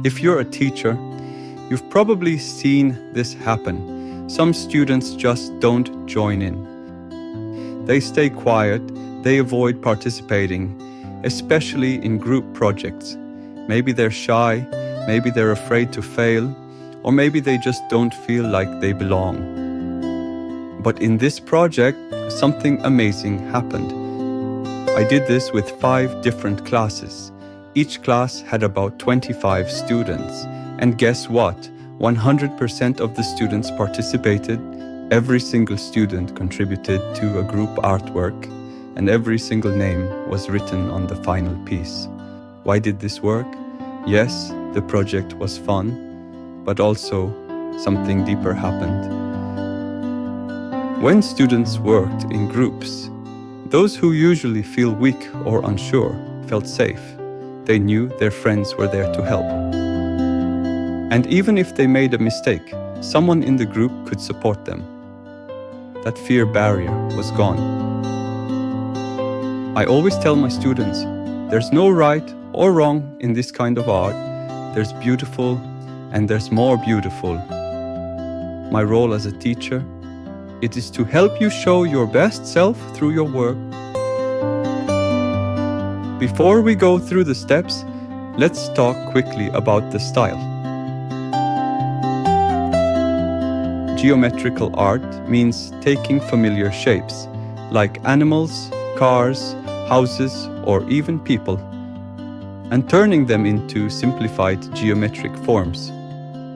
If you're a teacher, you've probably seen this happen. Some students just don't join in. They stay quiet, they avoid participating, especially in group projects. Maybe they're shy, maybe they're afraid to fail, or maybe they just don't feel like they belong. But in this project, something amazing happened. I did this with 5 different classes. Each class had about 25 students. And guess what? 100% of the students participated. Every single student contributed to a group artwork, and every single name was written on the final piece. Why did this work? Yes, the project was fun, but also something deeper happened. When students worked in groups, those who usually feel weak or unsure felt safe. They knew their friends were there to help. And even if they made a mistake, someone in the group could support them. That fear barrier was gone. I always tell my students, there's no right or wrong in this kind of art. There's beautiful and there's more beautiful. My role as a teacher, it is to help you show your best self through your work. Before we go through the steps, let's talk quickly about the style. Geometrical art means taking familiar shapes, like animals, cars, houses, or even people, and turning them into simplified geometric forms,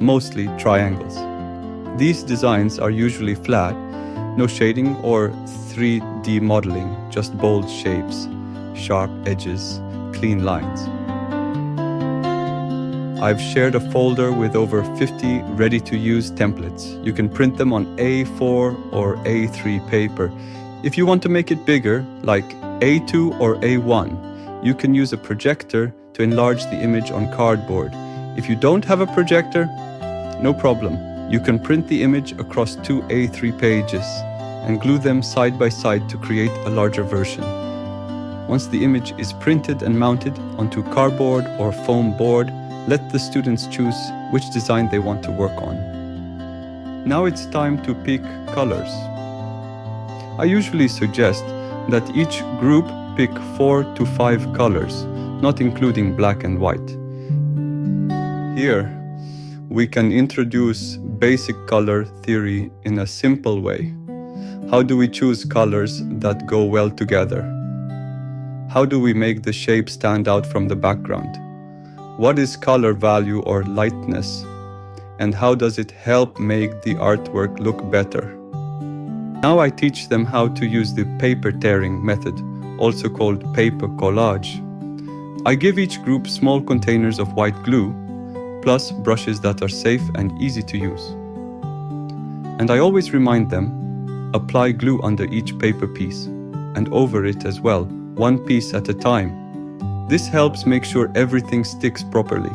mostly triangles. These designs are usually flat, no shading or 3D modeling, just bold shapes, sharp edges, clean lines. I've shared a folder with over 50 ready-to-use templates. You can print them on A4 or A3 paper. If you want to make it bigger, like A2 or A1, you can use a projector to enlarge the image on cardboard. If you don't have a projector, no problem. You can print the image across 2 A3 pages and glue them side by side to create a larger version. Once the image is printed and mounted onto cardboard or foam board, let the students choose which design they want to work on. Now it's time to pick colors. I usually suggest that each group pick 4 to 5 colors, not including black and white. Here, we can introduce basic color theory in a simple way. How do we choose colors that go well together? How do we make the shape stand out from the background? What is color value or lightness? And how does it help make the artwork look better? Now I teach them how to use the paper tearing method, also called paper collage. I give each group small containers of white glue, plus brushes that are safe and easy to use. And I always remind them, apply glue under each paper piece, and over it as well, one piece at a time. This helps make sure everything sticks properly.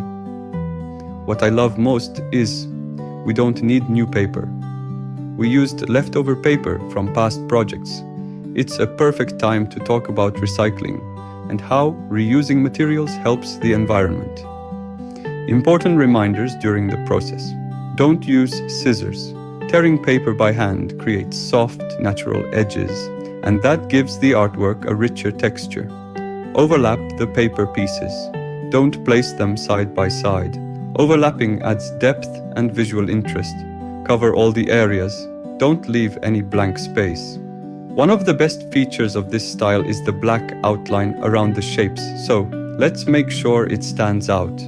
What I love most is we don't need new paper. We used leftover paper from past projects. It's a perfect time to talk about recycling and how reusing materials helps the environment. Important reminders during the process. Don't use scissors. Tearing paper by hand creates soft, natural edges, and that gives the artwork a richer texture. Overlap the paper pieces. Don't place them side by side. Overlapping adds depth and visual interest. Cover all the areas. Don't leave any blank space. One of the best features of this style is the black outline around the shapes, so let's make sure it stands out.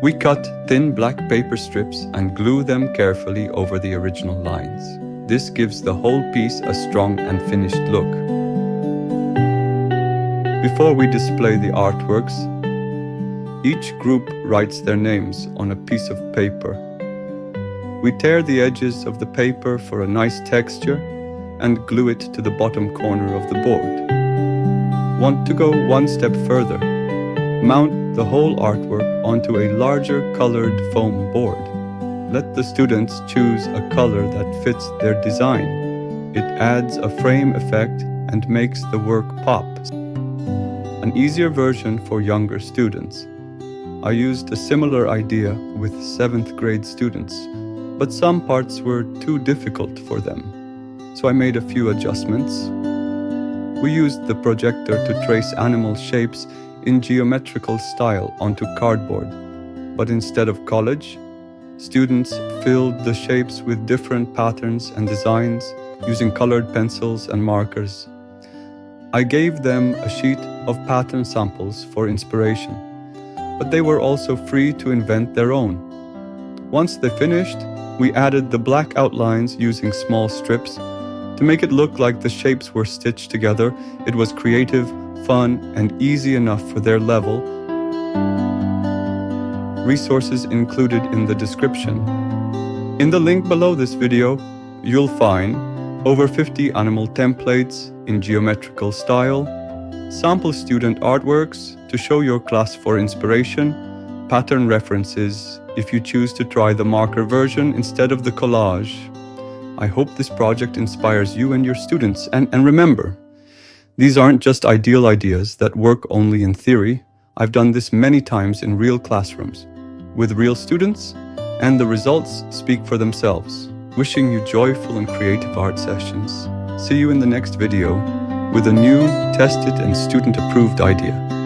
We cut thin black paper strips and glue them carefully over the original lines. This gives the whole piece a strong and finished look. Before we display the artworks, each group writes their names on a piece of paper. We tear the edges of the paper for a nice texture and glue it to the bottom corner of the board. Want to go one step further? Mount the whole artwork onto a larger colored foam board. Let the students choose a color that fits their design. It adds a frame effect and makes the work pop. An easier version for younger students. I used a similar idea with 7th grade students, but some parts were too difficult for them, so I made a few adjustments. We used the projector to trace animal shapes in geometrical style onto cardboard, but instead of collage, students filled the shapes with different patterns and designs using colored pencils and markers. I gave them a sheet of pattern samples for inspiration, but they were also free to invent their own. Once they finished, we added the black outlines using small strips. To make it look like the shapes were stitched together, it was creative, fun, and easy enough for their level. Resources included in the description. In the link below this video, you'll find over 50 animal templates in geometrical style, sample student artworks to show your class for inspiration, pattern references if you choose to try the marker version instead of the collage. I hope this project inspires you and your students. And remember, these aren't just ideal ideas that work only in theory. I've done this many times in real classrooms, with real students, and the results speak for themselves. Wishing you joyful and creative art sessions. See you in the next video with a new, tested and student-approved idea.